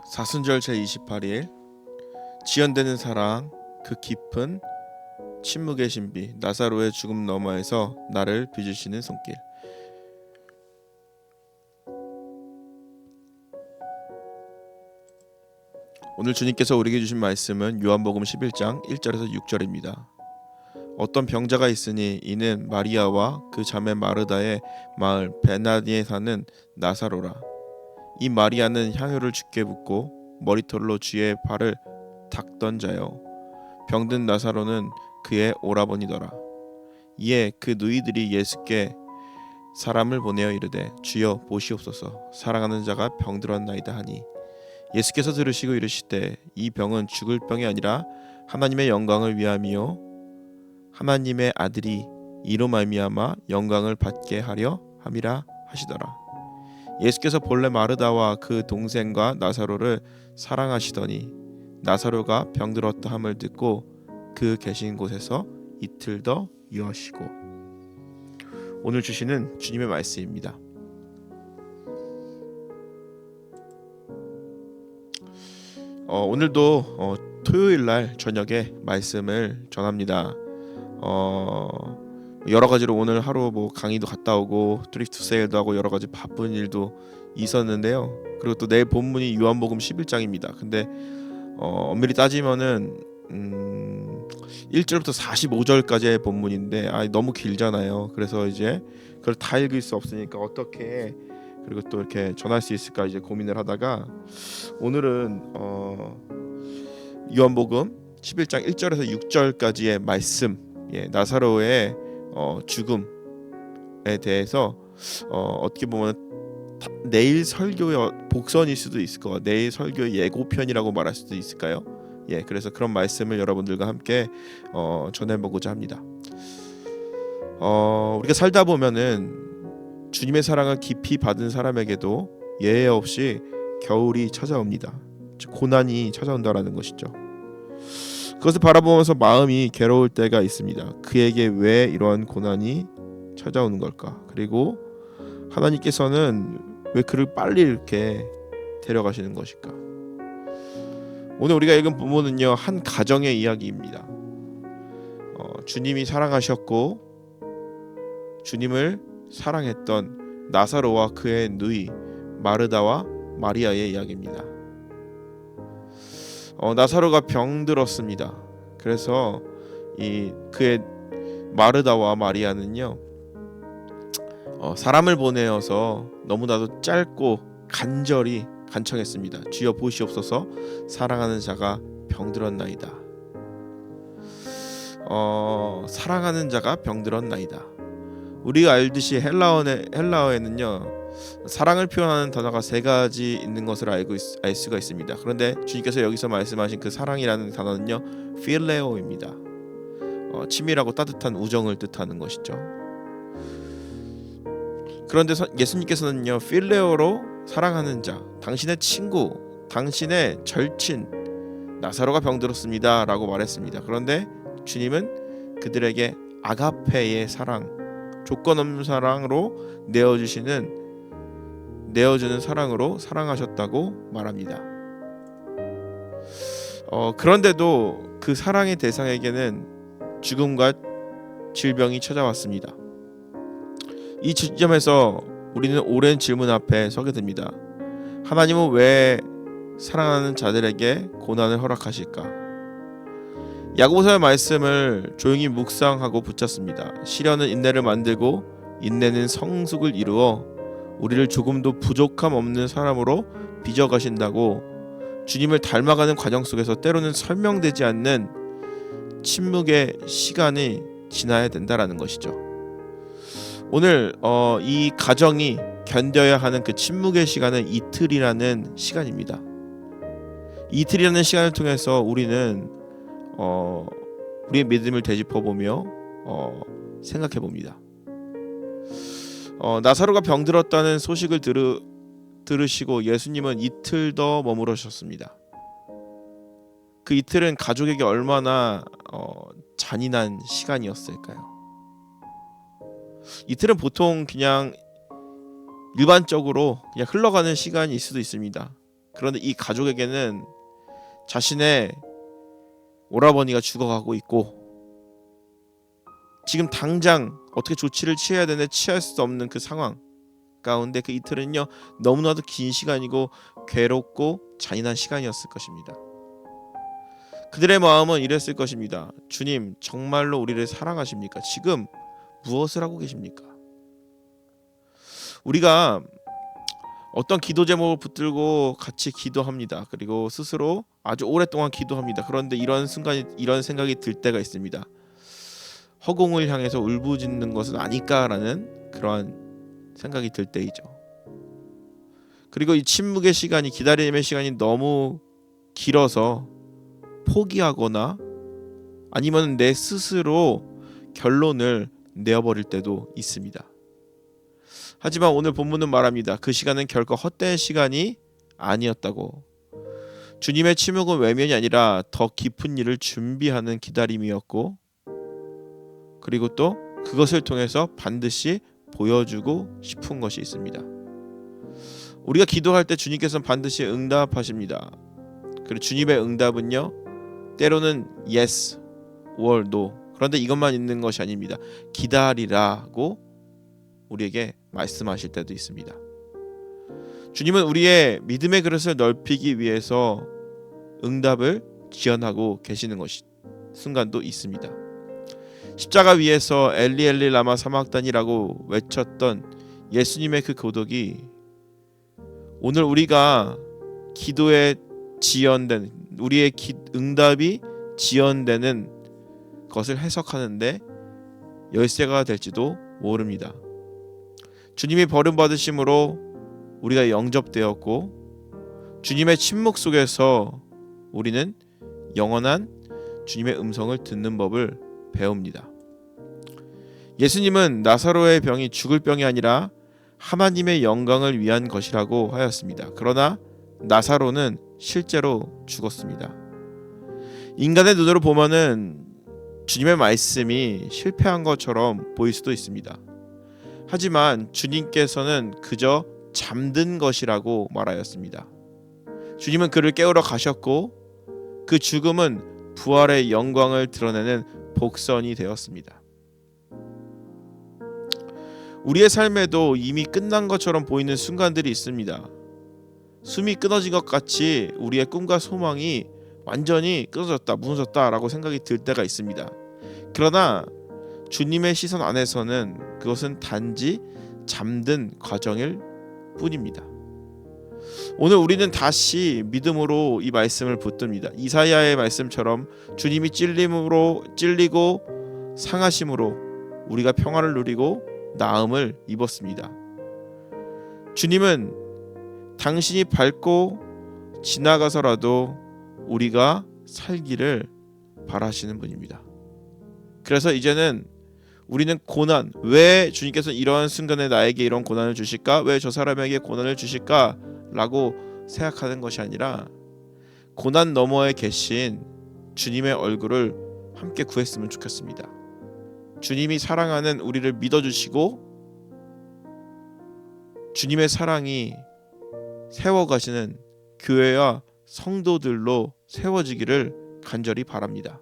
사순절 제28일 지연되는 사랑 그 깊은 침묵의 신비 나사로의 죽음 너머에서 나를 빚으시는 손길. 오늘 주님께서 우리에게 주신 말씀은 요한복음 11장 1절에서 6절입니다. 어떤 병자가 있으니 이는 마리아와 그 자매 마르다의 마을 베나니에 사는 나사로라. 이 마리아는 향유를 주께 붓고 머리털로 주의 발을 닦던 자요, 병든 나사로는 그의 오라버니더라. 이에 그 누이들이 예수께 사람을 보내어 이르되 주여 보시옵소서, 사랑하는 자가 병들었나이다 하니, 예수께서 들으시고 이르시되 이 병은 죽을 병이 아니라 하나님의 영광을 위함이요 하나님의 아들이 이로 말미암아 영광을 받게 하려 함이라 하시더라. 예수께서 본래 마르다와 그 동생과 나사로를 사랑하시더니 나사로가 병들었다 함을 듣고 그 계신 곳에서 이틀 더 유하시고. 오늘 주시는 주님의 말씀입니다. 오늘도 토요일날 저녁에 말씀을 전합니다. 여러 가지로 오늘 하루 강의도 갔다 오고 트리프트 세일도 하고 여러 가지 바쁜 일도 있었는데요. 그리고 또 내일 본문이 요한복음 11장입니다. 근데 엄밀히 따지면은 1절부터 45절까지의 본문인데 너무 길잖아요. 그래서 이제 그걸 다 읽을 수 없으니까 어떻게 그리고 또 이렇게 전할 수 있을까 이제 고민을 하다가 오늘은 요한복음 11장 1절에서 6절까지의 말씀, 나사로의 죽음에 대해서 어떻게 보면 내일 설교의 복선일 수도 있을 것 같아요. 내일 설교의 예고편이라고 말할 수도 있을까요? 그래서 그런 말씀을 여러분들과 함께 전해보고자 합니다. 우리가 살다 보면은 주님의 사랑을 깊이 받은 사람에게도 예외 없이 겨울이 찾아옵니다. 즉 고난이 찾아온다라는 것이죠. 그것을 바라보면서 마음이 괴로울 때가 있습니다. 그에게 왜 이러한 고난이 찾아오는 걸까? 그리고 하나님께서는 왜 그를 빨리 이렇게 데려가시는 것일까? 오늘 우리가 읽은 부분은요, 한 가정의 이야기입니다. 주님이 사랑하셨고 주님을 사랑했던 나사로와 그의 누이 마르다와 마리아의 이야기입니다. 나사로가 병들었습니다. 그래서 그의 마르다와 마리아는요, 사람을 보내어서 너무나도 짧고 간절히 간청했습니다. 주여 보시옵소서, 사랑하는 자가 병들었나이다. 사랑하는 자가 병들었나이다. 우리가 알듯이 헬라어에는요, 사랑을 표현하는 단어가 세 가지 있는 것을 알 수가 있습니다. 그런데 주님께서 여기서 말씀하신 그 사랑이라는 단어는요, 필레오입니다. 치밀하고 따뜻한 우정을 뜻하는 것이죠. 그런데 예수님께서는요, 필레오로 사랑하는 자, 당신의 친구, 당신의 절친 나사로가 병들었습니다 라고 말했습니다. 그런데 주님은 그들에게 아가페의 사랑, 조건 없는 사랑으로 내어주는 사랑으로 사랑하셨다고 말합니다. 그런데도 그 사랑의 대상에게는 죽음과 질병이 찾아왔습니다. 이 지점에서 우리는 오랜 질문 앞에 서게 됩니다. 하나님은 왜 사랑하는 자들에게 고난을 허락하실까? 야고보서의 말씀을 조용히 묵상하고 붙잡습니다. 시련은 인내를 만들고 인내는 성숙을 이루어 우리를 조금도 부족함 없는 사람으로 빚어가신다고, 주님을 닮아가는 과정 속에서 때로는 설명되지 않는 침묵의 시간이 지나야 된다라는 것이죠. 오늘 이 가정이 견뎌야 하는 그 침묵의 시간은 이틀이라는 시간입니다. 이틀이라는 시간을 통해서 우리는 우리의 믿음을 되짚어보며 생각해봅니다. 나사로가 병들었다는 소식을 들으시고 예수님은 이틀 더 머무르셨습니다. 그 이틀은 가족에게 얼마나 잔인한 시간이었을까요? 이틀은 보통 그냥 일반적으로 그냥 흘러가는 시간일 수도 있습니다. 그런데 이 가족에게는 자신의 오라버니가 죽어가고 있고 지금 당장 어떻게 조치를 취해야 되는데 취할 수 없는 그 상황 가운데 그 이틀은요 너무나도 긴 시간이고 괴롭고 잔인한 시간이었을 것입니다. 그들의 마음은 이랬을 것입니다. 주님, 정말로 우리를 사랑하십니까? 지금 무엇을 하고 계십니까? 우리가 어떤 기도 제목을 붙들고 같이 기도합니다. 그리고 스스로 아주 오랫동안 기도합니다. 그런데 이런 생각이 들 때가 있습니다. 허공을 향해서 울부짖는 것은 아닐까라는 그러한 생각이 들 때이죠. 그리고 이 침묵의 시간이, 기다림의 시간이 너무 길어서 포기하거나 아니면 내 스스로 결론을 내어버릴 때도 있습니다. 하지만 오늘 본문은 말합니다. 그 시간은 결코 헛된 시간이 아니었다고. 주님의 침묵은 외면이 아니라 더 깊은 일을 준비하는 기다림이었고, 그리고 또 그것을 통해서 반드시 보여주고 싶은 것이 있습니다. 우리가 기도할 때 주님께서는 반드시 응답하십니다. 그리고 주님의 응답은요, 때로는 yes or no, 그런데 이것만 있는 것이 아닙니다. 기다리라고 우리에게 말씀하실 때도 있습니다. 주님은 우리의 믿음의 그릇을 넓히기 위해서 응답을 지연하고 계시는 것이 순간도 있습니다. 십자가 위에서 엘리 엘리 라마 사막단이라고 외쳤던 예수님의 그 고독이 오늘 우리가 기도에 지연된, 우리의 응답이 지연되는 것을 해석하는데 열쇠가 될지도 모릅니다. 주님이 버림받으심으로 우리가 영접되었고, 주님의 침묵 속에서 우리는 영원한 주님의 음성을 듣는 법을 배웁니다. 예수님은 나사로의 병이 죽을 병이 아니라 하나님의 영광을 위한 것이라고 하였습니다. 그러나 나사로는 실제로 죽었습니다. 인간의 눈으로 보면은 주님의 말씀이 실패한 것처럼 보일 수도 있습니다. 하지만 주님께서는 그저 잠든 것이라고 말하였습니다. 주님은 그를 깨우러 가셨고 그 죽음은 부활의 영광을 드러내는 복선이 되었습니다. 우리의 삶에도 이미 끝난 것처럼 보이는 순간들이 있습니다. 숨이 끊어진 것 같이 우리의 꿈과 소망이 완전히 끊어졌다, 무너졌다라고 생각이 들 때가 있습니다. 그러나 주님의 시선 안에서는 그것은 단지 잠든 과정일 뿐입니다. 오늘 우리는 다시 믿음으로 이 말씀을 붙듭니다. 이사야의 말씀처럼 주님이 찔리고 상하심으로 우리가 평화를 누리고 나음을 입었습니다. 주님은 당신이 밟고 지나가서라도 우리가 살기를 바라시는 분입니다. 그래서 이제는 우리는 고난, 왜 주님께서 이러한 순간에 나에게 이런 고난을 주실까? 왜 저 사람에게 고난을 주실까? 라고 생각하는 것이 아니라 고난 너머에 계신 주님의 얼굴을 함께 구했으면 좋겠습니다. 주님이 사랑하는 우리를 믿어주시고 주님의 사랑이 세워가시는 교회와 성도들로 세워지기를 간절히 바랍니다.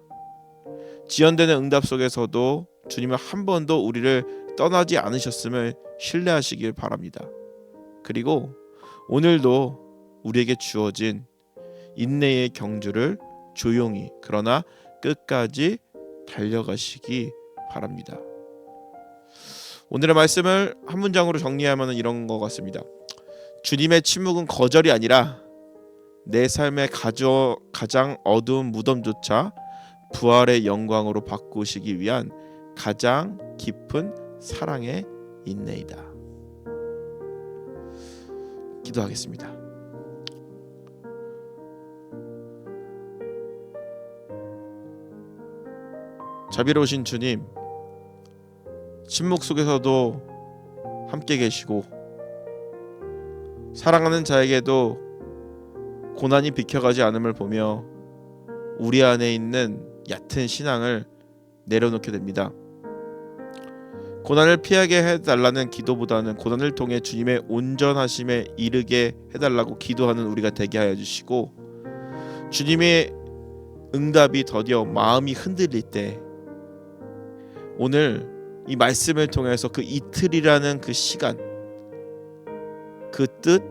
지연되는 응답 속에서도 주님은 한 번도 우리를 떠나지 않으셨음을 신뢰하시길 바랍니다. 그리고 오늘도 우리에게 주어진 인내의 경주를 조용히 그러나 끝까지 달려가시기 바랍니다. 오늘의 말씀을 한 문장으로 정리하면 이런 것 같습니다. 주님의 침묵은 거절이 아니라 내 삶의 가장 어두운 무덤조차 부활의 영광으로 바꾸시기 위한 가장 깊은 사랑의 인내이다. 기도하겠습니다. 자비로우신 주님, 침묵 속에서도 함께 계시고 사랑하는 자에게도 고난이 비켜가지 않음을 보며 우리 안에 있는 얕은 신앙을 내려놓게 됩니다. 고난을 피하게 해달라는 기도보다는 고난을 통해 주님의 온전하심에 이르게 해달라고 기도하는 우리가 되게 하여 주시고, 주님의 응답이 더디어 마음이 흔들릴 때 오늘 이 말씀을 통해서 그 이틀이라는 그 시간, 그 뜻,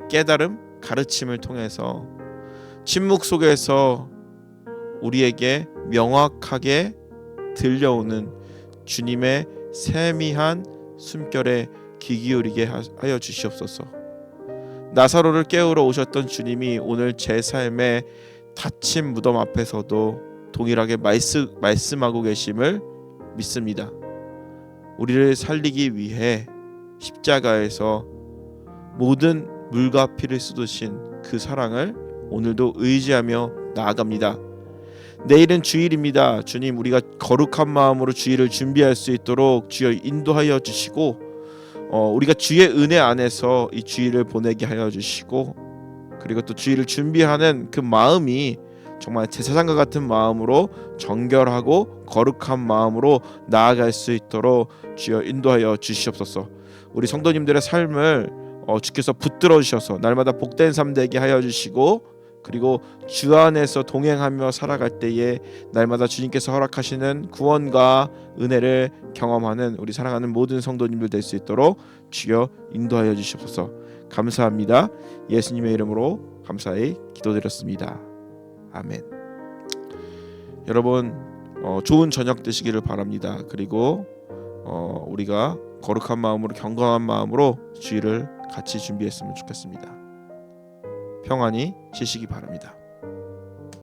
깨달음, 가르침을 통해서 침묵 속에서 우리에게 명확하게 들려오는 주님의 세미한 숨결에 귀 기울이게 하여 주시옵소서. 나사로를 깨우러 오셨던 주님이 오늘 제 삶의 닫힌 무덤 앞에서도 동일하게 말씀하고 계심을 믿습니다. 우리를 살리기 위해 십자가에서 모든 물과 피를 쏟으신 그 사랑을 오늘도 의지하며 나아갑니다. 내일은 주일입니다. 주님, 우리가 거룩한 마음으로 주일을 준비할 수 있도록 주여 인도하여 주시고, 우리가 주의 은혜 안에서 이 주일을 보내게 하여 주시고, 그리고 또 주일을 준비하는 그 마음이 정말 제사장과 같은 마음으로 정결하고 거룩한 마음으로 나아갈 수 있도록 주여 인도하여 주시옵소서. 우리 성도님들의 삶을 주께서 붙들어 주셔서 날마다 복된 삶 되게 하여 주시고, 그리고 주 안에서 동행하며 살아갈 때에 날마다 주님께서 허락하시는 구원과 은혜를 경험하는 우리 사랑하는 모든 성도님들 될 수 있도록 주여 인도하여 주시옵소서. 감사합니다. 예수님의 이름으로 감사히 기도드렸습니다. 아멘. 여러분, 좋은 저녁 되시기를 바랍니다. 그리고 우리가 거룩한 마음으로, 경건한 마음으로 주일을 같이 준비했으면 좋겠습니다. 평안히 쉬시기 바랍니다.